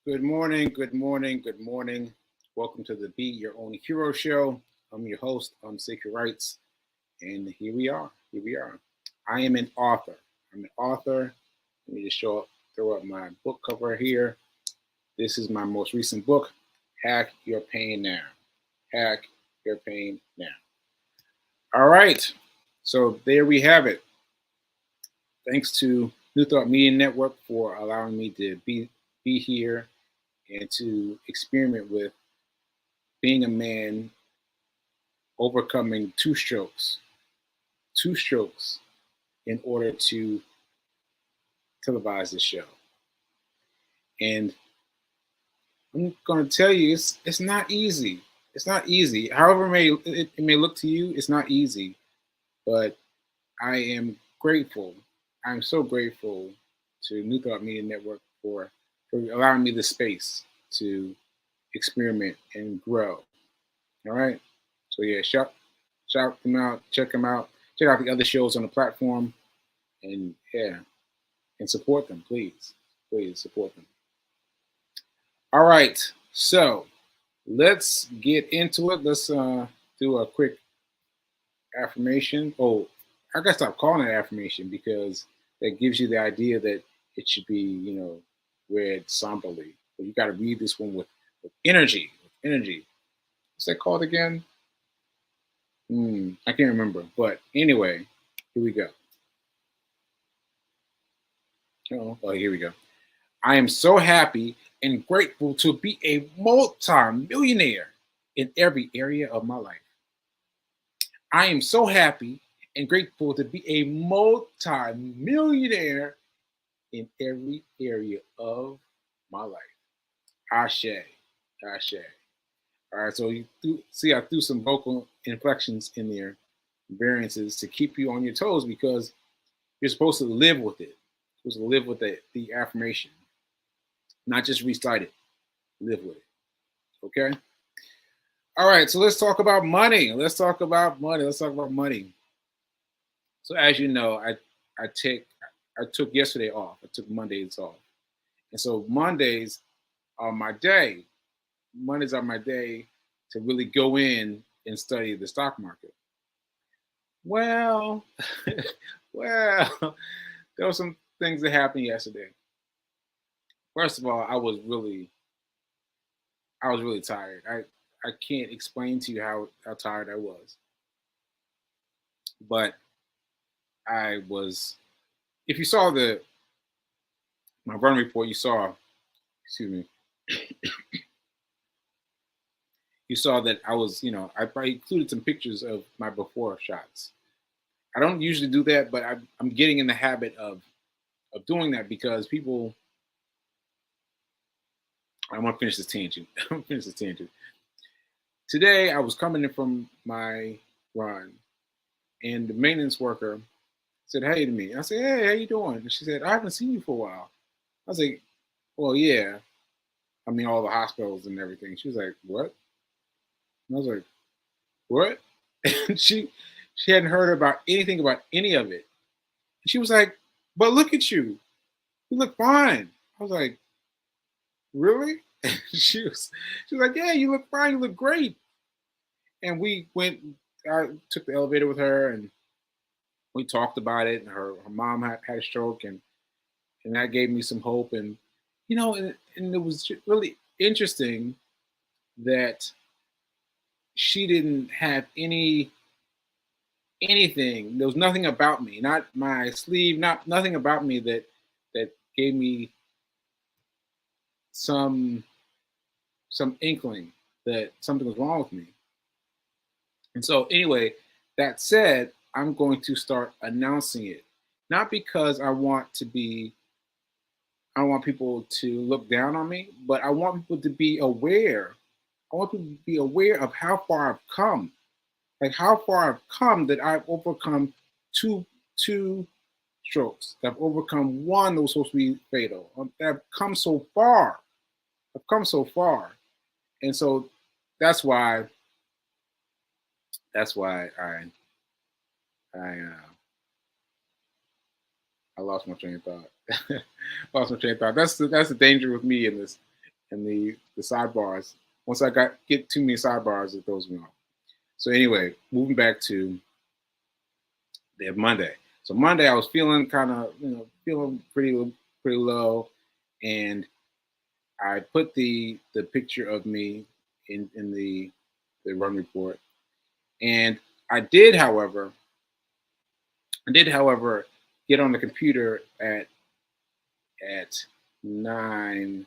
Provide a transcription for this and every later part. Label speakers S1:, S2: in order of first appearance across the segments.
S1: Good morning, good morning, good morning. Welcome to the Be Your Own Hero Show. I'm your host, Sacred Rights, and here we are. Here we are. I am an author. I'm an author. Let me just throw up my book cover here. This is my most recent book, Hack Your Pain Now. Hack Your Pain Now. All right. So there we have it. Thanks to New Thought Media Network for allowing me to be here and to experiment with being a man overcoming two strokes in order to televise the show. And I'm going to tell you, it's not easy. It's not easy. However, it may look to you, it's not easy. But I am grateful. I'm so grateful to New Thought Media Network for allowing me the space to experiment and grow. All right. So yeah, shout them out, check out the other shows on the platform, and yeah, and support them, please. Please support them. All right. So let's get into it. Let's do a quick affirmation. Oh, I gotta stop calling it affirmation because that gives you the idea that it should be, read somberly. But you got to read this one with energy. With energy. What's that called again? I can't remember. But anyway, here we go. Oh, here we go. I am so happy and grateful to be a multi-millionaire in every area of my life. I am so happy and grateful to be a multi-millionaire in every area of my life. Ashe. Ashe. All right, so I threw some vocal inflections in there, variances to keep you on your toes because you're supposed to live with it. You're supposed to live with the affirmation, not just recite it. Live with it. Okay? All right, so let's talk about money. Let's talk about money. So as you know, I took yesterday off. I took Mondays off. And so Mondays are my day. Mondays are my day to really go in and study the stock market. Well, well, there were some things that happened yesterday. First of all, I was really tired. I can't explain to you how tired I was. But I was if you saw my run report, excuse me, you saw that I was, I probably included some pictures of my before shots. I don't usually do that, but I'm getting in the habit of doing that because people. I want to finish this tangent. I want to finish this tangent. Today, I was coming in from my run, and the maintenance worker said, "Hey" to me. And I said, "Hey, how you doing?" And she said, "I haven't seen you for a while." I was like, "Well, yeah. I mean, all the hospitals and everything." She was like, "What?" And I was like, "What?" And she hadn't heard about anything about any of it. And she was like, "But look at you. You look fine." I was like, "Really?" She was like, "Yeah, you look fine. You look great." And we went. I took the elevator with her, and we talked about it. And her mom had a stroke, and that gave me some hope. And and it was really interesting that she didn't have anything. There was nothing about me, not my sleeve, nothing about me that gave me some inkling that something was wrong with me. And so anyway, that said, I'm going to start announcing it. Not because I don't want people to look down on me, but I want people to be aware. I want people to be aware of how far I've come. Like how far I've come that I've overcome two strokes. I've overcome one that was supposed to be fatal. I've come so far. I've come so far. And so that's why I I lost my train of thought. Lost my train of thought. That's the danger with me in this and the sidebars. Once I get too many sidebars, it throws me off. So anyway, moving back to the Monday. So Monday, I was feeling kind of, feeling pretty low, and I put the picture of me in the run report, and I did, however, get on the computer at 9:28.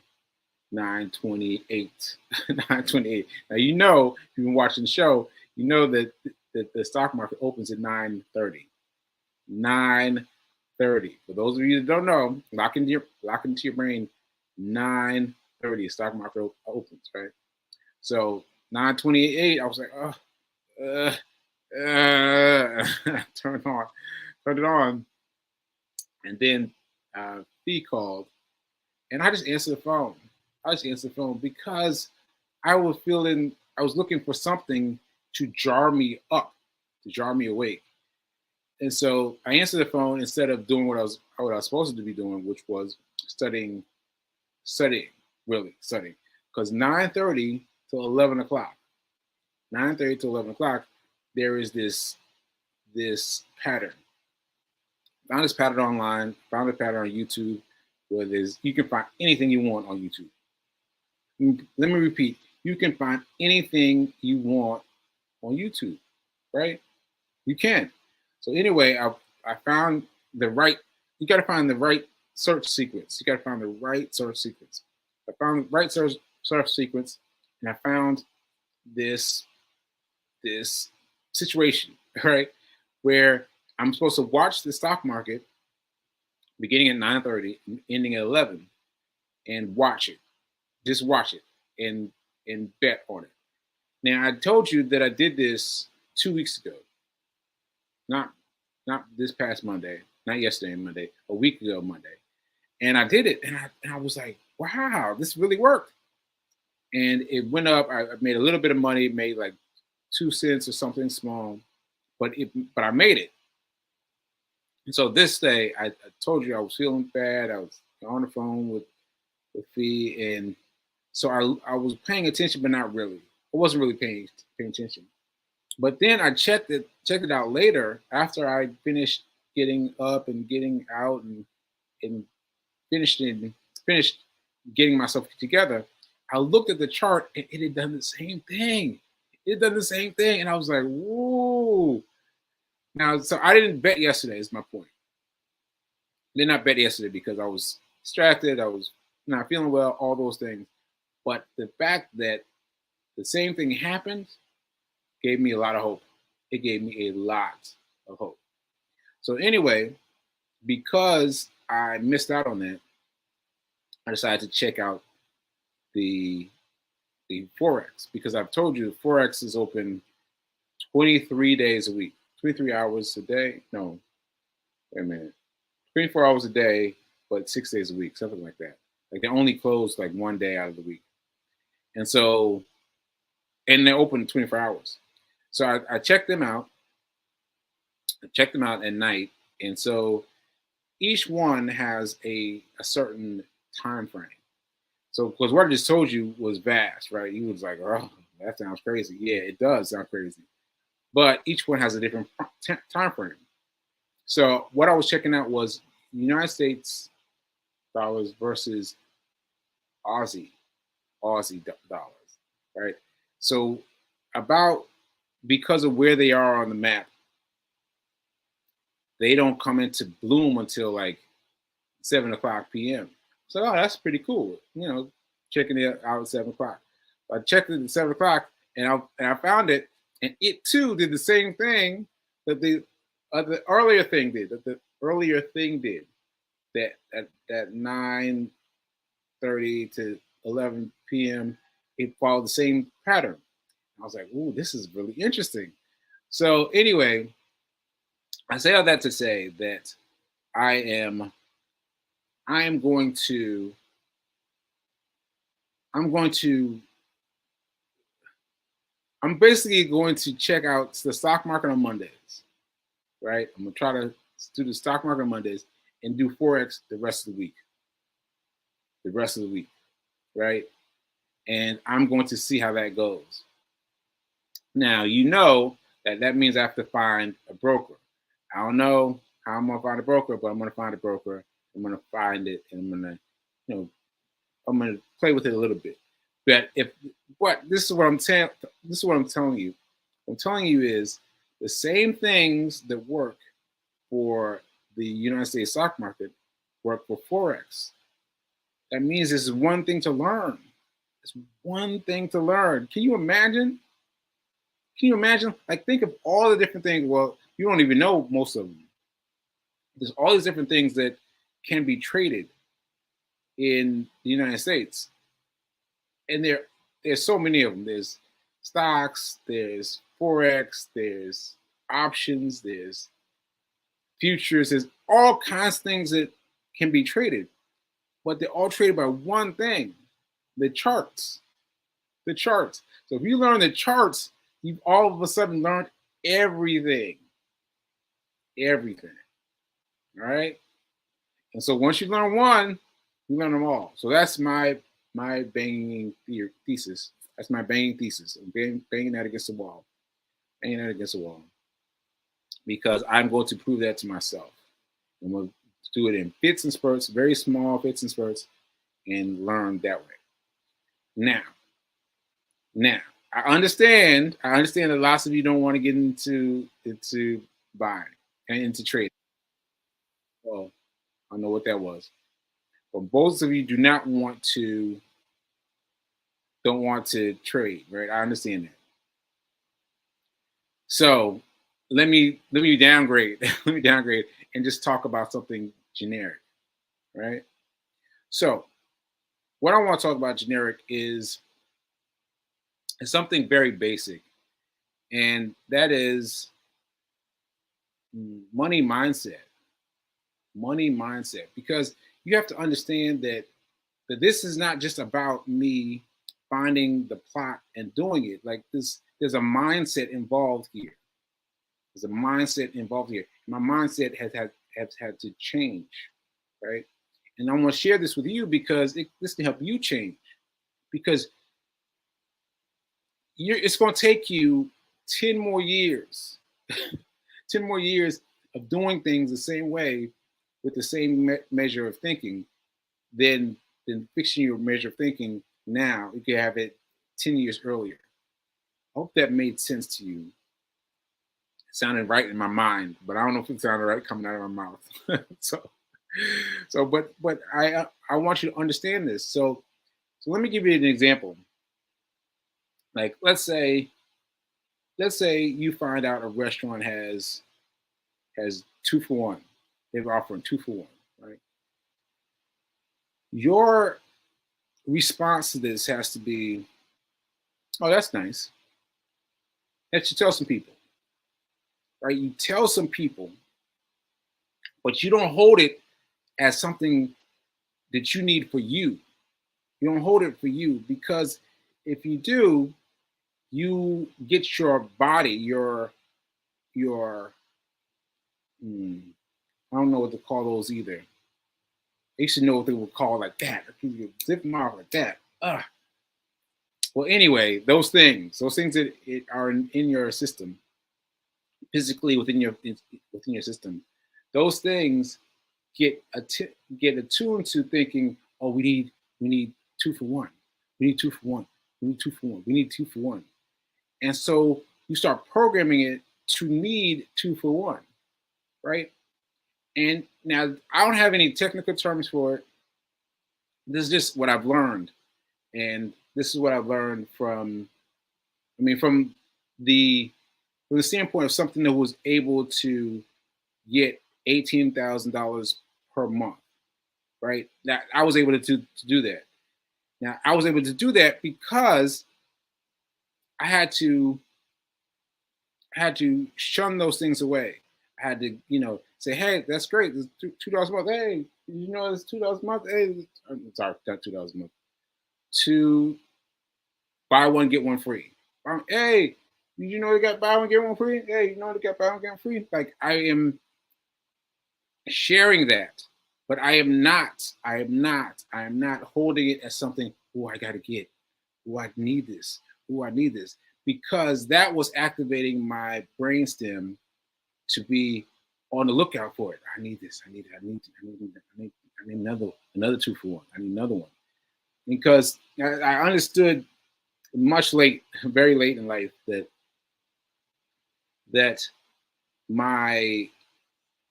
S1: 9:28. Now if you've been watching the show, you know that the stock market opens at 9:30. 9:30. For those of you that don't know, lock into your brain. 9:30. Stock market opens, right? So 9:28. I was like, oh, turned it on, and then Fee called, and I just answered the phone. Because I was looking for something to jar me up, to jar me awake. And so I answered the phone instead of doing what I was supposed to be doing, which was studying, really studying. Because 9:30 till 11 o'clock, 9:30 to 11 o'clock, there is this pattern. Found this pattern online, found a pattern on YouTube, where you can find anything you want on YouTube. Let me repeat, you can find anything you want on YouTube, right? You can. So anyway, I found you got to find the right search sequence. I found the right search sequence, and I found this situation, right, where I'm supposed to watch the stock market beginning at 9:30 and ending at 11, and watch it. Just watch it and bet on it. Now, I told you that I did this 2 weeks ago. Not this past Monday, not yesterday Monday, a week ago Monday. And I did it, and I was like, wow, this really worked. And it went up. I made a little bit of money, made like 2 cents or something small, but I made it. And so this day, I told you I was feeling bad. I was on the phone with Fee, and so I was paying attention, but not really. I wasn't really paying attention. But then I checked it out later after I finished getting up and getting out and finished getting myself together. I looked at the chart, and it had done the same thing. And I was like, whoa. Now, so I didn't bet yesterday, is my point. I did not bet yesterday because I was distracted. I was not feeling well, all those things. But the fact that the same thing happened gave me a lot of hope. It gave me a lot of hope. So anyway, because I missed out on that, I decided to check out the Forex, because I've told you Forex is open 23 days a week, 23 hours a day. No, wait a minute, 24 hours a day, but 6 days a week, something like that. Like they only close like one day out of the week. And so, and they're open 24 hours. So I checked them out. I checked them out at night. And so each one has a certain time frame. So, because what I just told you was vast, right? You was like, oh, that sounds crazy. Yeah, it does sound crazy. But each one has a different time frame. So what I was checking out was United States dollars versus Aussie dollars, right? So because of where they are on the map, they don't come into bloom until like 7 o'clock p.m. So, oh, that's pretty cool. Checking it out at 7 o'clock. I checked it at 7 o'clock, and I found it, and it too did the same thing that the earlier thing did. That at 9:30 to 11 p.m. it followed the same pattern. I was like, ooh, this is really interesting. So anyway, I say all that to say that I'm basically going to check out the stock market on Mondays, right? I'm gonna try to do the stock market on Mondays and do Forex the rest of the week. Right? and I'm going to see how that goes. Now, you know that means I have to find a broker. I don't know how I'm gonna find a broker, but I'm gonna find a broker. I'm gonna find it, and you know, I'm gonna play with it a little bit. But this is what this is what I'm telling you. What I'm telling you is the same things that work for the United States stock market work for Forex. That means this is one thing to learn. It's one thing to learn. Can you imagine? Can you imagine? Like, think of all the different things. Well, you don't even know most of them. There's all these different things that can be traded in the United States, and there's so many of them. There's stocks, there's forex, there's options, there's futures, there's all kinds of things that can be traded, but they're all traded by one thing: the charts. The charts. So if you learn the charts, you've all of a sudden learned everything. Everything. All right. And so once you learn one, you learn them all. So that's my banging thesis. That's my banging thesis. I'm banging that against the wall. Banging that against the wall. Because I'm going to prove that to myself. I'm going to do it in fits and spurts, very small fits and spurts, and learn that way. Now, I understand that lots of you don't want to get into buying and into trading. Well, I know what that was. But most of you don't want to trade, right? I understand that. So let me downgrade. Let me downgrade and just talk about something generic, right? So what I want to talk about generic is something very basic, and that is money mindset. Money mindset, because you have to understand that this is not just about me finding the plot and doing it. Like this, there's a mindset involved here. There's a mindset involved here. My mindset has had to change, right? And I want to share this with you because this can help you change. Because it's going to take you 10 more years, 10 more years of doing things the same way with the same measure of thinking than fixing your measure of thinking now. You could have it 10 years earlier. I hope that made sense to you. It sounded right in my mind, but I don't know if it sounded right coming out of my mouth. But I want you to understand this. So let me give you an example. Like, let's say you find out a restaurant has 2 for 1. They're offering 2 for 1, right? Your response to this has to be, oh, that's nice. That you tell some people, right? You tell some people, but you don't hold it as something that you need for you. You don't hold it for you, because if you do, you get your body, your I don't know what to call those either. They should know what they would call like that. You zip them off like that. Well, anyway, those things that are in your system, physically within your system, those things get attuned to thinking, oh, we need 2 for 1. We need 2 for 1. We need 2 for 1. We need 2 for 1. And so you start programming it to need 2 for 1, right? And now I don't have any technical terms for it. This is just what I've learned. And this is what I've learned from the standpoint of something that was able to get $18,000 per month, right? That I was able to do that. Now I was able to do that because I had to shun those things away. I had to, say, hey, that's great. It's $2 a month. Hey, it's $2 a month. Hey, I'm sorry, not $2 a month. To buy one get one free. Hey, you know they got buy one get one free? Hey, you know they got buy one get one free? Like, I am sharing that, but I am not holding it as something, oh, I gotta get. Oh, I need this. Oh, I need this. Because that was activating my brainstem to be on the lookout for it. I need this. I need it. I need another 2 for 1. I need another one. Because I understood very late in life that my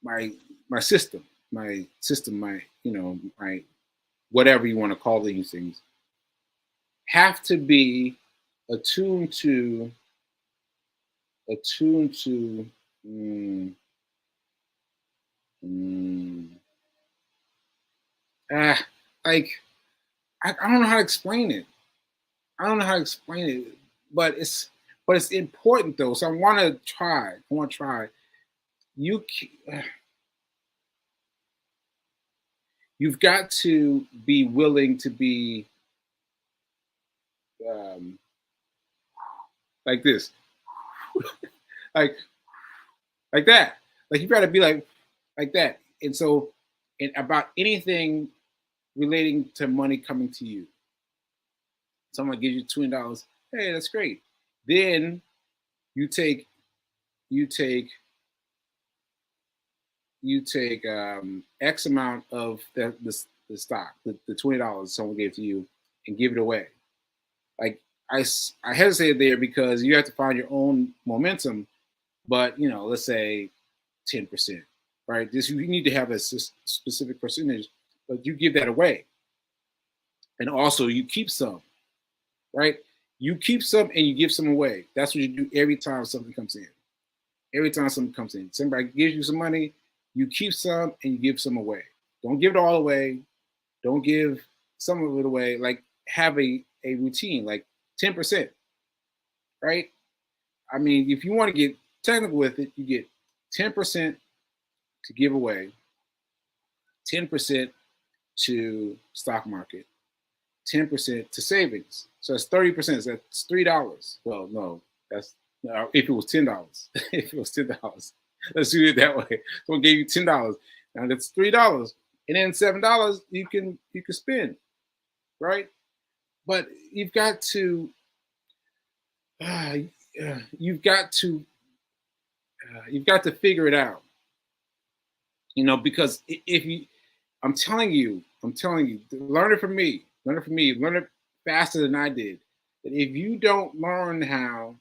S1: my system, my my whatever you want to call these things, have to be attuned to attuned to mm, mm, ah, like I don't know how to explain it. I don't know how to explain it, but it's important though. So I want to try. I want to try. You you've got to be willing to be um, like this, like like that. Like you got to be like that. And so, about anything relating to money coming to you, someone gives you $20. Hey, that's great. Then you take you take X amount of the stock, the $20 someone gave to you, and give it away. Like I hesitated there because you have to find your own momentum. But let's say 10%, right? This you need to have a specific percentage, but you give that away, and also you keep some, right? You keep some and you give some away. That's what you do every time something comes in. Every time something comes in, somebody gives you some money, you keep some and you give some away. Don't give it all away. Don't give some of it away. Like have a routine, like 10%, right? I mean, if you want to get technical with it, you get 10% to give away, 10% to stock market, 10% to savings. So that's 30%. So that's $3. Well, no, that's if it was $10. If it was $10, let's do it that way. So I gave you $10. Now that's $3, and then $7 you can spend, right? But uh, you've got to figure it out, because if you, I'm telling you, learn it from me, learn it faster than I did. That if you don't learn how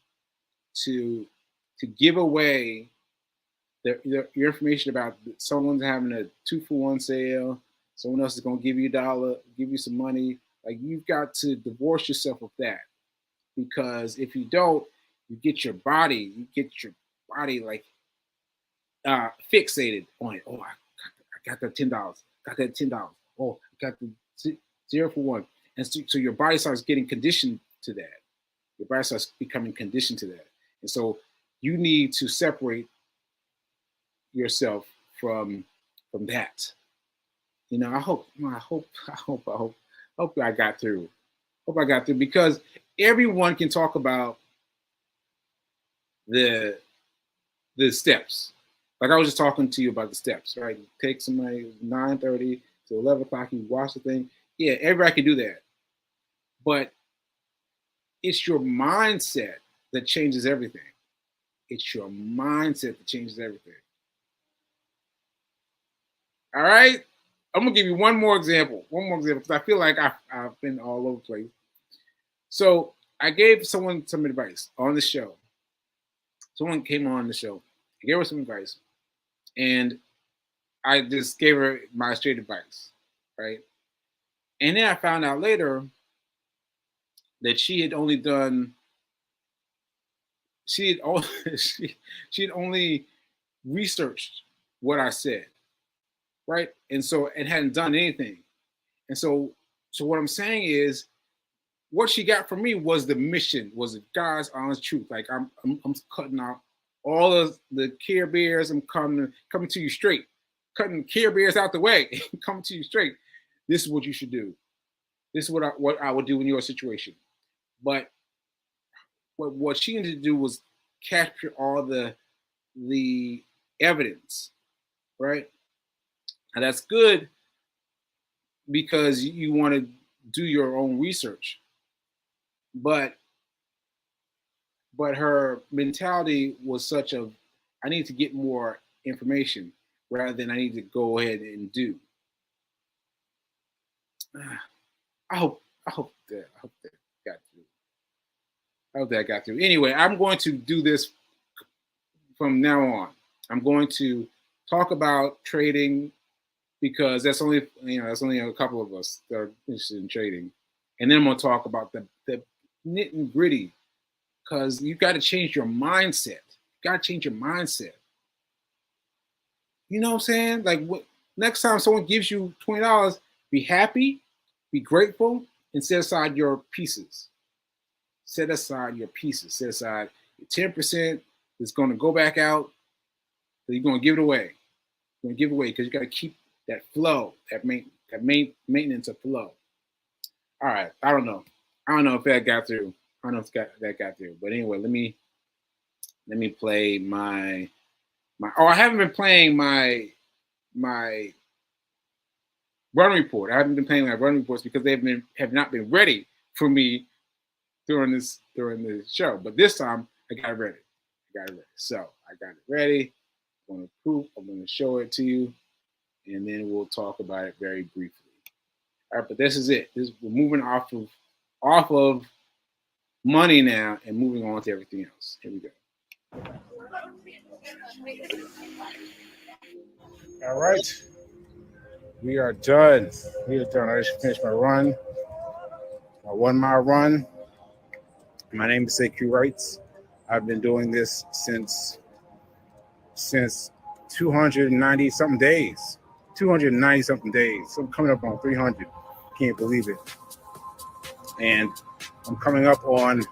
S1: to give away your information about someone's having a 2 for 1 sale, someone else is going to give you $1, give you some money, like you've got to divorce yourself of that, because if you don't, you get your body like fixated on it. Oh, I got that $10. Got that $10. Oh, I got the 0 for 1. And so your body starts getting conditioned to that. Your body starts becoming conditioned to that. And so you need to separate yourself from that. I hope I got through. Hope I got through, because everyone can talk about the steps. Like I was just talking to you about the steps, right? You take somebody 9:30 to 11 o'clock, you watch the thing. Yeah, everybody can do that. But it's your mindset that changes everything. It's your mindset that changes everything. All right? I'm gonna give you one more example. One more example, because I feel like I've been all over the place. So I gave someone some advice on the show. Someone came on the show. I gave her some advice. And I just gave her my straight advice, right? And then I found out later that she had only done she had only she had only researched what I said, right? And so it hadn't done anything. And so what I'm saying is, what she got from me was the mission, was the God's honest truth. Like I'm cutting out all of the Care Bears. I'm coming to you straight, cutting Care Bears out the way, coming to you straight. This is what you should do. This is what I would do in your situation. But what she needed to do was capture all the evidence, right? And that's good because you want to do your own research. but her mentality was such of, I need to get more information rather than I need to go ahead and do. I hope that got through. I hope that got through. Anyway, I'm going to do this from now on. I'm going to talk about trading because that's only a couple of us that are interested in trading, and then I'm going to talk about the nit and gritty because you got to change your mindset. You got to change your mindset. You know what I'm saying? Like, next time someone gives you $20, be happy, be grateful, and set aside your pieces. Set aside your pieces. Set aside your 10% that's going to go back out. So you're going to give it away. You're going to give it away because you got to keep that flow, that maintenance of flow. All right. I don't know if that got through. I don't know if that got through. But anyway, let me play my. Oh, I haven't been playing my run report. I haven't been playing my run reports because they have not been ready for me during the show. But this time I got it ready. So I got it ready. I'm going to show it to you, and then we'll talk about it very briefly. All right, but this is it. We're moving off of money now and moving on to everything else. Here we go. All right. We are done. I just finished my run, my 1 mile run. My name is CQ Wrights. I've been doing this since 290 something days. 290 something days. So I'm coming up on 300. Can't believe it. And I'm coming up on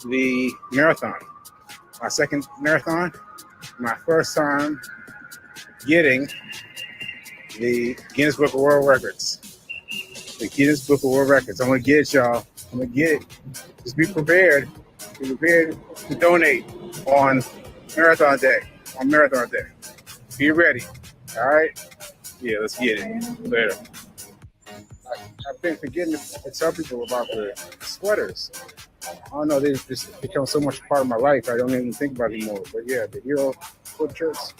S1: the marathon. My second marathon. My first time getting the Guinness Book of World Records. The Guinness Book of World Records. I'm going to get it, y'all. I'm going to get it. Just be prepared. Be prepared to donate on Marathon Day. Be ready. All right? Yeah, let's get it. Later. I've been forgetting to tell people about the sweaters. I don't know, they've just become so much part of my life, I don't even think about it anymore. But yeah, the Hero foot shirts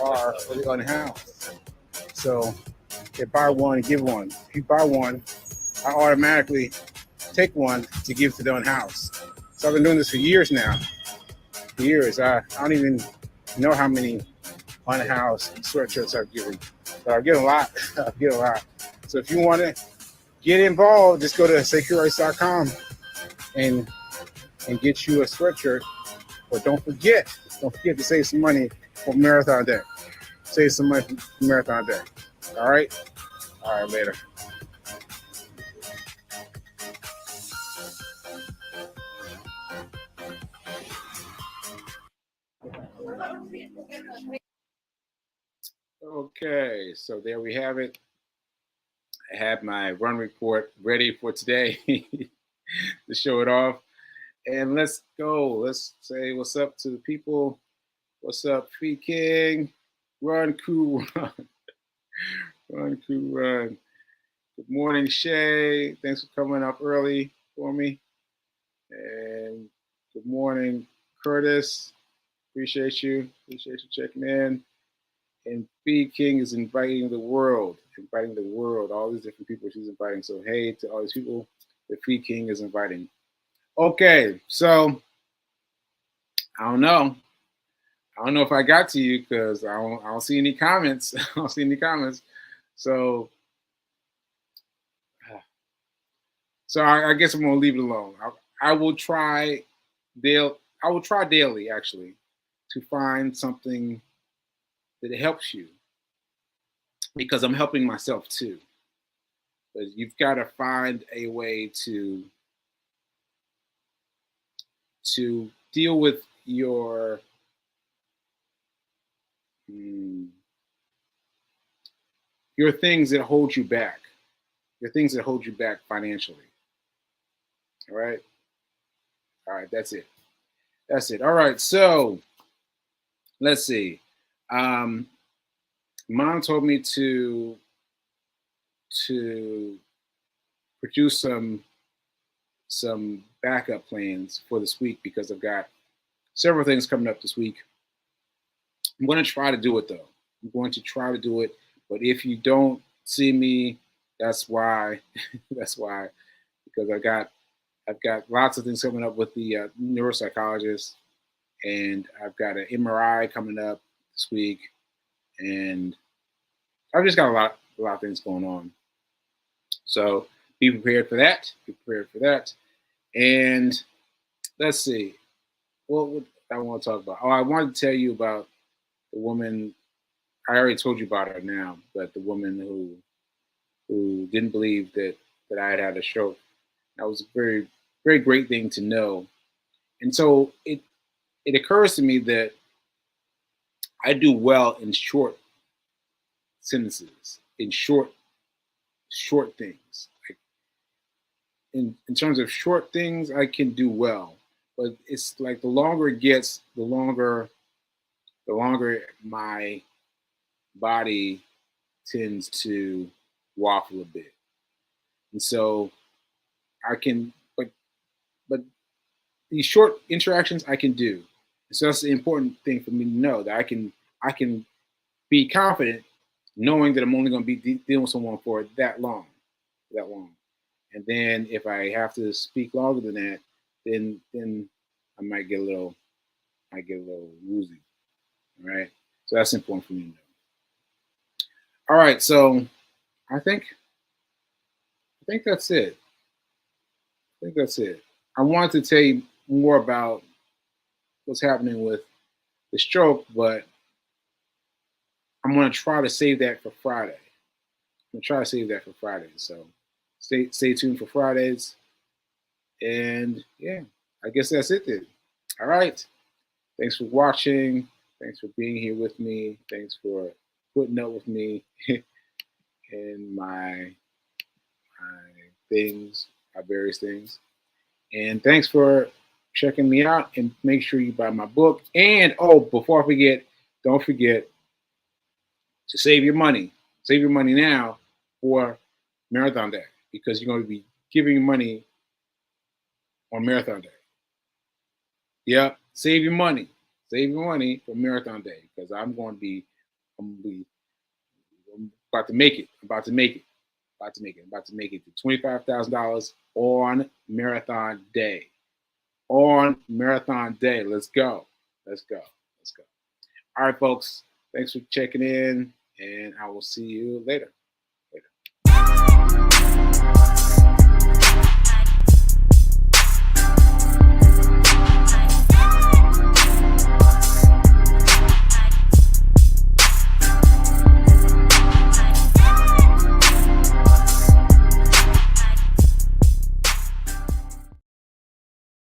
S1: are for the unhoused. So they buy one, give one. If you buy one, I automatically take one to give to the unhoused. So I've been doing this for years now. For years. I don't even know how many unhoused sweatshirts I've given. But I've given a lot. So if you want to get involved, just go to securities.com and get you a sweatshirt. But don't forget to save some money for Marathon Day. Save some money for Marathon Day. All right, later. Okay, so there we have it. I have my run report ready for today to show it off. And let's go. Let's say what's up to the people. What's up, Free King? Run, crew, run. Run, crew, run. Good morning, Shay. Thanks for coming up early for me. And good morning, Curtis. Appreciate you. Appreciate you checking in. And Free King is inviting the world. All these different people she's inviting. So hey to all these people that Free King is inviting. Okay, so I don't know if I got to you because I don't see any comments. So I guess I'm gonna leave it alone. I will try daily actually to find something that helps you because I'm helping myself too. But you've got to find a way to deal with your things that hold you back. Your things that hold you back financially. All right, that's it. All right, so let's see. Mom told me to produce some some backup plans for this week because I've got several things coming up this week. I'm going to try to do it though. I'm going to try to do it. But if you don't see me, that's why. That's why, because I've got lots of things coming up with the neuropsychologist, and I've got an MRI coming up this week, and I've just got a lot of things going on. So be prepared for that. Be prepared for that. And let's see. What would I want to talk about? Oh, I wanted to tell you about the woman. I already told you about her now, but the woman who didn't believe that I had a stroke. That was a very great thing to know. And so it occurs to me that I do well in short sentences, in short things. Like in terms of short things, I can do well. But it's like the longer it gets, the longer my body tends to waffle a bit. And so I can, but these short interactions I can do. So that's the important thing for me to know that I can be confident knowing that I'm only going to be dealing with someone for that long. And then if I have to speak longer than that, then I might get a little woozy. All right. So that's important for me to know. All right. So I think that's it. I think that's it. I wanted to tell you more about what's happening with the stroke, but I'm going to try to save that for Friday. I'm going to try to save that for Friday. So stay tuned for Fridays. And yeah, I guess that's it then. All right. Thanks for watching. Thanks for being here with me. Thanks for putting up with me and my things, my various things. And thanks for checking me out. And make sure you buy my book. And oh, before I forget, don't forget to save your money. Save your money now for Marathon Day because you're going to be giving money on Marathon Day. Yep, save your money. Save your money for Marathon Day because I'm about to make it. I'm about to make it. About to make it. I'm about to make it to $25,000 on Marathon Day. On Marathon Day. Let's go. Let's go. Let's go. All right, folks. Thanks for checking in, and I will see you later.